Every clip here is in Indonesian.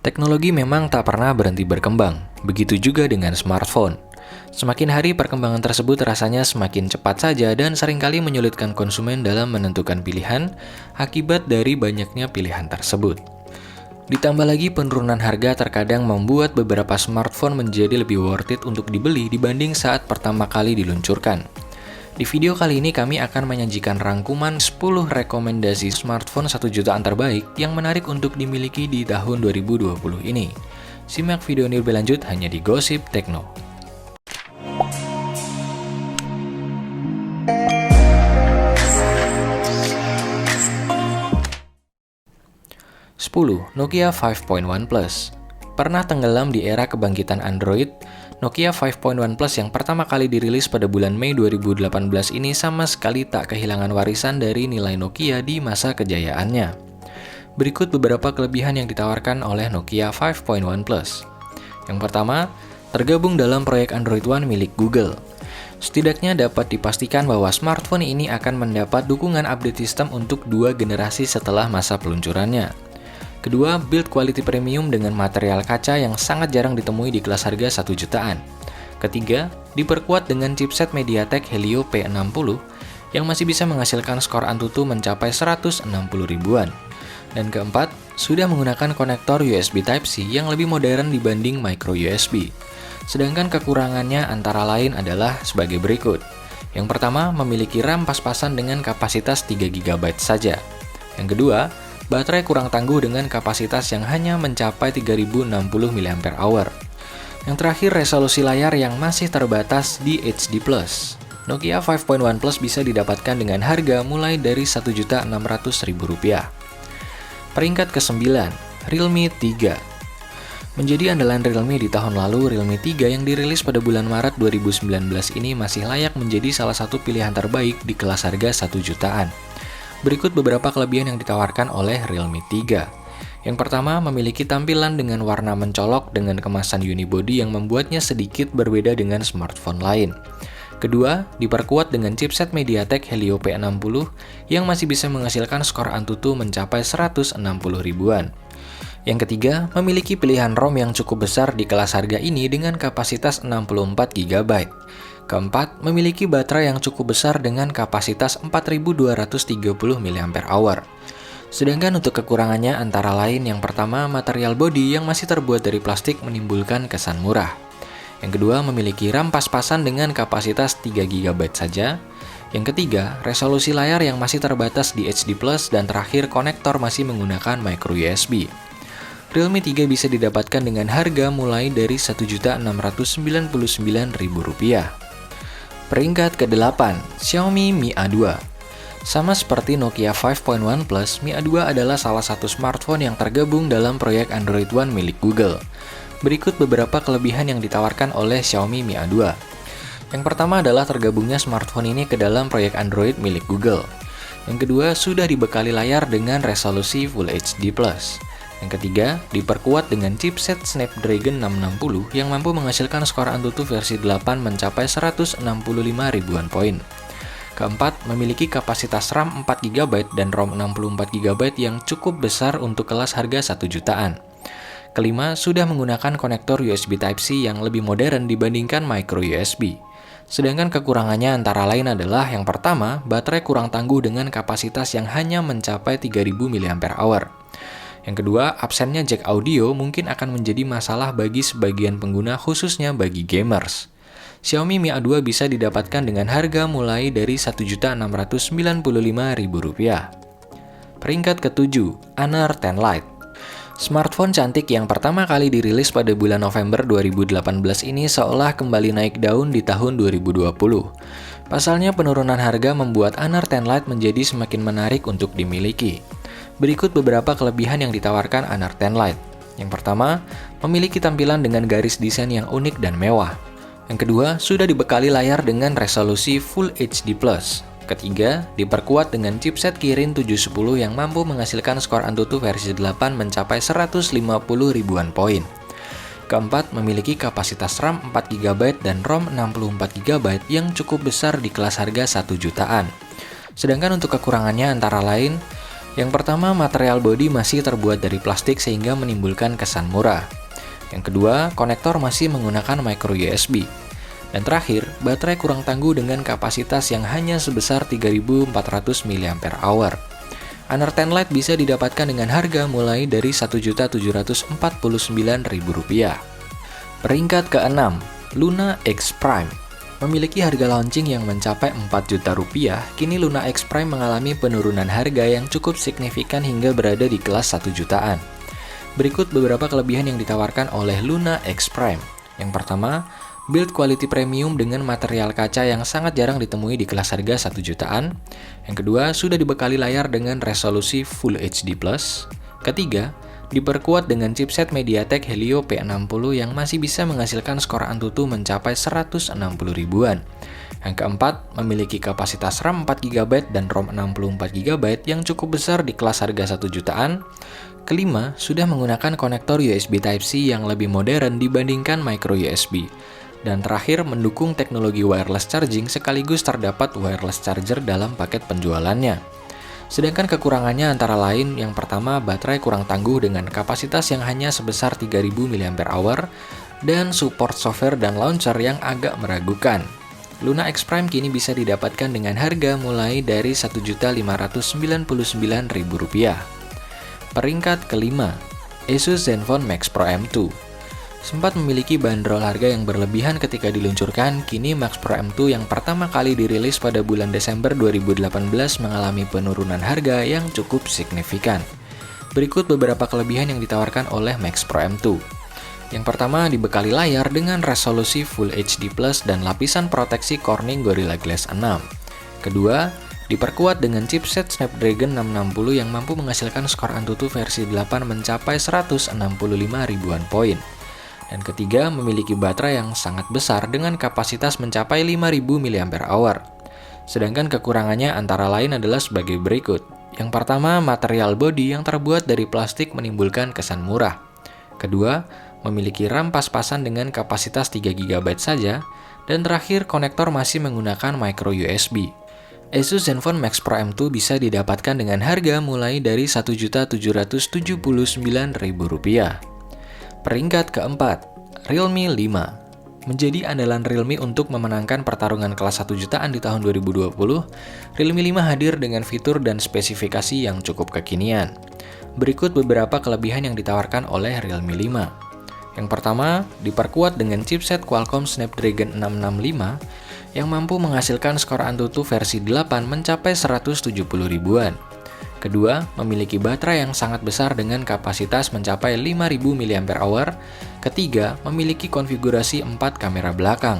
Teknologi memang tak pernah berhenti berkembang, begitu juga dengan smartphone. Semakin hari perkembangan tersebut rasanya semakin cepat saja dan seringkali menyulitkan konsumen dalam menentukan pilihan akibat dari banyaknya pilihan tersebut. Ditambah lagi penurunan harga terkadang membuat beberapa smartphone menjadi lebih worth it untuk dibeli dibanding saat pertama kali diluncurkan. Di video kali ini kami akan menyajikan rangkuman 10 rekomendasi smartphone 1 jutaan terbaik yang menarik untuk dimiliki di tahun 2020 ini. Simak video ini lebih lanjut hanya di Gosip Tekno. Nokia 5.1 Plus. Pernah tenggelam di era kebangkitan Android, Nokia 5.1 Plus yang pertama kali dirilis pada bulan Mei 2018 ini sama sekali tak kehilangan warisan dari nilai Nokia di masa kejayaannya. Berikut beberapa kelebihan yang ditawarkan oleh Nokia 5.1 Plus. Yang pertama, tergabung dalam proyek Android One milik Google. Setidaknya dapat dipastikan bahwa smartphone ini akan mendapat dukungan update sistem untuk 2 generasi setelah masa peluncurannya. Kedua, build quality premium dengan material kaca yang sangat jarang ditemui di kelas harga 1 jutaan. Ketiga, diperkuat dengan chipset MediaTek Helio P60 yang masih bisa menghasilkan skor Antutu mencapai 160 ribuan. Dan keempat, sudah menggunakan konektor USB Type-C yang lebih modern dibanding micro USB. Sedangkan kekurangannya antara lain adalah sebagai berikut. Yang pertama, memiliki RAM pas-pasan dengan kapasitas 3 GB saja. Yang kedua, baterai kurang tangguh dengan kapasitas yang hanya mencapai 3060 mAh. Yang terakhir, resolusi layar yang masih terbatas di HD+. Nokia 5.1 Plus bisa didapatkan dengan harga mulai dari Rp1.600.000. Peringkat ke-9, Realme 3. Menjadi andalan Realme di tahun lalu, Realme 3 yang dirilis pada bulan Maret 2019 ini masih layak menjadi salah satu pilihan terbaik di kelas harga 1 jutaan. Berikut beberapa kelebihan yang ditawarkan oleh Realme 3. Yang pertama, memiliki tampilan dengan warna mencolok dengan kemasan unibody yang membuatnya sedikit berbeda dengan smartphone lain. Kedua, diperkuat dengan chipset MediaTek Helio P60 yang masih bisa menghasilkan skor Antutu mencapai 160 ribuan. Yang ketiga, memiliki pilihan ROM yang cukup besar di kelas harga ini dengan kapasitas 64 GB. Keempat, memiliki baterai yang cukup besar dengan kapasitas 4230 mAh. Sedangkan untuk kekurangannya antara lain yang pertama, material bodi yang masih terbuat dari plastik menimbulkan kesan murah. Yang kedua, memiliki RAM pas-pasan dengan kapasitas 3 GB saja. Yang ketiga, resolusi layar yang masih terbatas di HD+, dan terakhir, konektor masih menggunakan micro USB. Realme 3 bisa didapatkan dengan harga mulai dari Rp1.699.000. Peringkat ke-8, Xiaomi Mi A2. Sama seperti Nokia 5.1 Plus, Mi A2 adalah salah satu smartphone yang tergabung dalam proyek Android One milik Google. Berikut beberapa kelebihan yang ditawarkan oleh Xiaomi Mi A2. Yang pertama adalah tergabungnya smartphone ini ke dalam proyek Android milik Google. Yang kedua, sudah dibekali layar dengan resolusi Full HD+. Yang ketiga, diperkuat dengan chipset Snapdragon 660 yang mampu menghasilkan skor Antutu versi 8 mencapai 165 ribuan poin. Keempat, memiliki kapasitas RAM 4 GB dan ROM 64 GB yang cukup besar untuk kelas harga 1 jutaan. Kelima, sudah menggunakan konektor USB Type-C yang lebih modern dibandingkan micro USB. Sedangkan kekurangannya antara lain adalah yang pertama, baterai kurang tangguh dengan kapasitas yang hanya mencapai 3000 mAh. Yang kedua, absennya jack audio mungkin akan menjadi masalah bagi sebagian pengguna khususnya bagi gamers. Xiaomi Mi A2 bisa didapatkan dengan harga mulai dari Rp1.695.000. Peringkat ke-7, Honor 10 Lite. Smartphone cantik yang pertama kali dirilis pada bulan November 2018 ini seolah kembali naik daun di tahun 2020. Pasalnya penurunan harga membuat Honor 10 Lite menjadi semakin menarik untuk dimiliki. Berikut beberapa kelebihan yang ditawarkan Honor 10 Lite. Yang pertama, memiliki tampilan dengan garis desain yang unik dan mewah. Yang kedua, sudah dibekali layar dengan resolusi Full HD+. Ketiga, diperkuat dengan chipset Kirin 710 yang mampu menghasilkan skor Antutu versi 8 mencapai 150 ribuan poin. Keempat, memiliki kapasitas RAM 4 GB dan ROM 64 GB yang cukup besar di kelas harga 1 jutaan. Sedangkan untuk kekurangannya antara lain, Yang pertama, material bodi masih terbuat dari plastik sehingga menimbulkan kesan murah. Yang kedua, konektor masih menggunakan micro USB. Dan terakhir, baterai kurang tangguh dengan kapasitas yang hanya sebesar 3.400 mAh. Honor 10 Lite bisa didapatkan dengan harga mulai dari Rp1.749.000. Peringkat ke-6, Luna X Prime. Memiliki harga launching yang mencapai Rp4 juta, kini Luna X Prime mengalami penurunan harga yang cukup signifikan hingga berada di kelas 1 jutaan. Berikut beberapa kelebihan yang ditawarkan oleh Luna X Prime. Yang pertama, build quality premium dengan material kaca yang sangat jarang ditemui di kelas harga 1 jutaan. Yang kedua, sudah dibekali layar dengan resolusi Full HD+. Ketiga, diperkuat dengan chipset MediaTek Helio P60 yang masih bisa menghasilkan skor Antutu mencapai 160 ribuan. Yang keempat, memiliki kapasitas RAM 4GB dan ROM 64GB yang cukup besar di kelas harga 1 jutaan. Kelima, sudah menggunakan konektor USB Type-C yang lebih modern dibandingkan micro USB. Dan terakhir, mendukung teknologi wireless charging sekaligus terdapat wireless charger dalam paket penjualannya. Sedangkan kekurangannya antara lain, yang pertama, baterai kurang tangguh dengan kapasitas yang hanya sebesar 3.000 mAh dan support software dan launcher yang agak meragukan. Luna X Prime kini bisa didapatkan dengan harga mulai dari Rp1.599.000. Peringkat kelima, Asus Zenfone Max Pro M2. Sempat memiliki bandrol harga yang berlebihan ketika diluncurkan, kini Max Pro M2 yang pertama kali dirilis pada bulan Desember 2018 mengalami penurunan harga yang cukup signifikan. Berikut beberapa kelebihan yang ditawarkan oleh Max Pro M2. Yang pertama, dibekali layar dengan resolusi Full HD+ dan lapisan proteksi Corning Gorilla Glass 6. Kedua, diperkuat dengan chipset Snapdragon 660 yang mampu menghasilkan skor Antutu versi 8 mencapai 165 ribuan poin. Dan ketiga, memiliki baterai yang sangat besar dengan kapasitas mencapai 5.000 mAh. Sedangkan kekurangannya antara lain adalah sebagai berikut. Yang pertama, material bodi yang terbuat dari plastik menimbulkan kesan murah. Kedua, memiliki RAM pas-pasan dengan kapasitas 3GB saja. Dan terakhir, konektor masih menggunakan micro USB. Asus Zenfone Max Pro M2 bisa didapatkan dengan harga mulai dari Rp1.779.000. Peringkat keempat, Realme 5. Menjadi andalan Realme untuk memenangkan pertarungan kelas 1 jutaan di tahun 2020, Realme 5 hadir dengan fitur dan spesifikasi yang cukup kekinian. Berikut beberapa kelebihan yang ditawarkan oleh Realme 5. Yang pertama, diperkuat dengan chipset Qualcomm Snapdragon 665 yang mampu menghasilkan skor Antutu versi 8 mencapai 170 ribuan. Kedua, memiliki baterai yang sangat besar dengan kapasitas mencapai 5.000 mAh. Ketiga, memiliki konfigurasi 4 kamera belakang.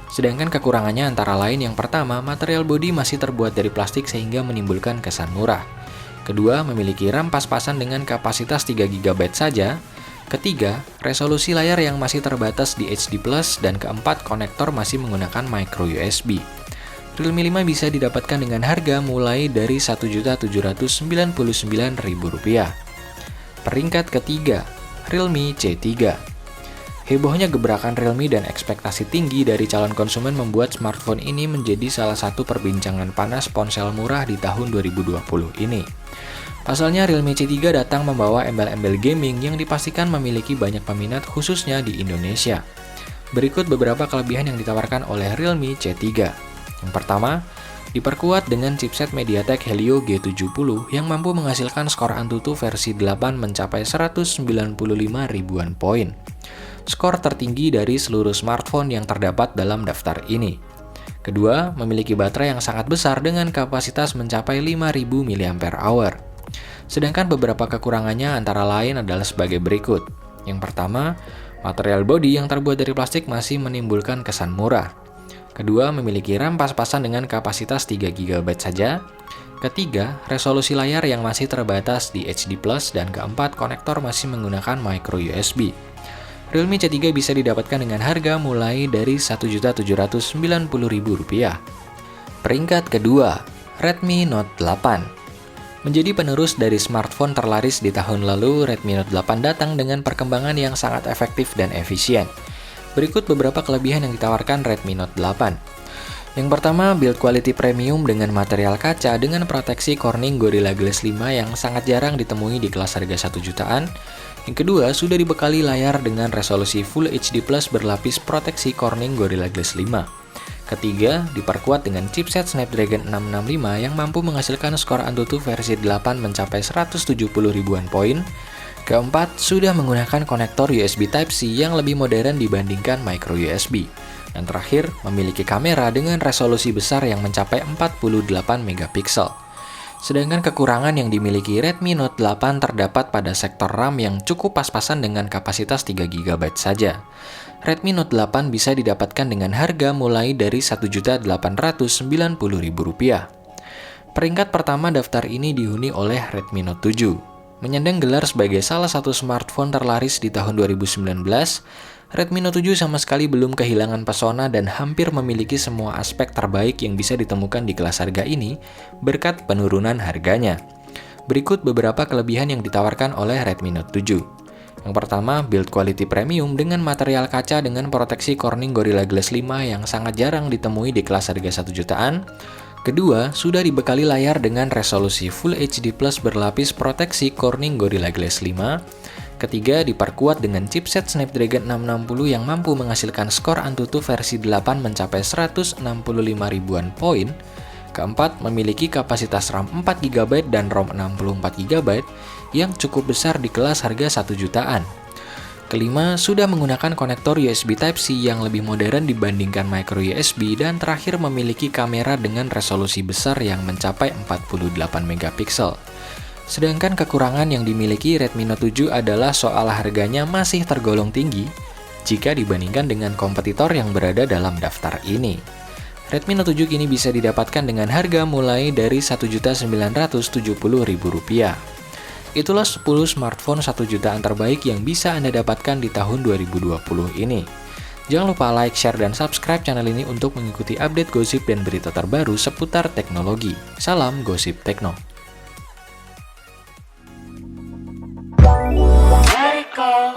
Sedangkan kekurangannya antara lain, yang pertama, material bodi masih terbuat dari plastik sehingga menimbulkan kesan murah. Kedua, memiliki RAM pas-pasan dengan kapasitas 3GB saja. Ketiga, resolusi layar yang masih terbatas di HD+, dan keempat, konektor masih menggunakan micro USB. Realme 5 bisa didapatkan dengan harga mulai dari Rp1.799.000. Peringkat ketiga, Realme C3. Hebohnya gebrakan Realme dan ekspektasi tinggi dari calon konsumen membuat smartphone ini menjadi salah satu perbincangan panas ponsel murah di tahun 2020 ini. Pasalnya, Realme C3 datang membawa embel-embel gaming yang dipastikan memiliki banyak peminat khususnya di Indonesia. Berikut beberapa kelebihan yang ditawarkan oleh Realme C3. Yang pertama, diperkuat dengan chipset MediaTek Helio G70 yang mampu menghasilkan skor Antutu versi 8 mencapai 195 ribuan poin. Skor tertinggi dari seluruh smartphone yang terdapat dalam daftar ini. Kedua, memiliki baterai yang sangat besar dengan kapasitas mencapai 5.000 mAh. Sedangkan beberapa kekurangannya antara lain adalah sebagai berikut. Yang pertama, material bodi yang terbuat dari plastik masih menimbulkan kesan murah. Kedua, memiliki RAM pas-pasan dengan kapasitas 3GB saja. Ketiga, resolusi layar yang masih terbatas di HD+, dan keempat, konektor masih menggunakan micro USB. Realme C3 bisa didapatkan dengan harga mulai dari Rp1.790.000. Peringkat kedua, Redmi Note 8. Menjadi penerus dari smartphone terlaris di tahun lalu, Redmi Note 8 datang dengan perkembangan yang sangat efektif dan efisien. Berikut beberapa kelebihan yang ditawarkan Redmi Note 8. Yang pertama, build quality premium dengan material kaca dengan proteksi Corning Gorilla Glass 5 yang sangat jarang ditemui di kelas harga 1 jutaan. Yang kedua, sudah dibekali layar dengan resolusi Full HD Plus berlapis proteksi Corning Gorilla Glass 5. Ketiga, diperkuat dengan chipset Snapdragon 665 yang mampu menghasilkan skor Antutu versi 8 mencapai 170 ribuan poin. Keempat, sudah menggunakan konektor USB Type-C yang lebih modern dibandingkan micro USB. Dan terakhir, memiliki kamera dengan resolusi besar yang mencapai 48 megapiksel. Sedangkan kekurangan yang dimiliki Redmi Note 8 terdapat pada sektor RAM yang cukup pas-pasan dengan kapasitas 3 GB saja. Redmi Note 8 bisa didapatkan dengan harga mulai dari Rp1.890.000. Peringkat pertama daftar ini dihuni oleh Redmi Note 7. Menyandang gelar sebagai salah satu smartphone terlaris di tahun 2019, Redmi Note 7 sama sekali belum kehilangan pesona dan hampir memiliki semua aspek terbaik yang bisa ditemukan di kelas harga ini berkat penurunan harganya. Berikut beberapa kelebihan yang ditawarkan oleh Redmi Note 7. Yang pertama, build quality premium dengan material kaca dengan proteksi Corning Gorilla Glass 5 yang sangat jarang ditemui di kelas harga 1 jutaan. Kedua, sudah dibekali layar dengan resolusi Full HD Plus berlapis proteksi Corning Gorilla Glass 5. Ketiga, diperkuat dengan chipset Snapdragon 660 yang mampu menghasilkan skor Antutu versi 8 mencapai 165 ribuan poin. Keempat, memiliki kapasitas RAM 4 GB dan ROM 64 GB yang cukup besar di kelas harga 1 jutaan. Kelima, sudah menggunakan konektor USB Type-C yang lebih modern dibandingkan micro USB dan terakhir memiliki kamera dengan resolusi besar yang mencapai 48 megapiksel. Sedangkan kekurangan yang dimiliki Redmi Note 7 adalah soal harganya masih tergolong tinggi jika dibandingkan dengan kompetitor yang berada dalam daftar ini. Redmi Note 7 kini bisa didapatkan dengan harga mulai dari Rp1.970.000. Itulah 10 smartphone 1 jutaan terbaik yang bisa Anda dapatkan di tahun 2020 ini. Jangan lupa like, share, dan subscribe channel ini untuk mengikuti update gosip dan berita terbaru seputar teknologi. Salam Gosip Tekno. Let it go.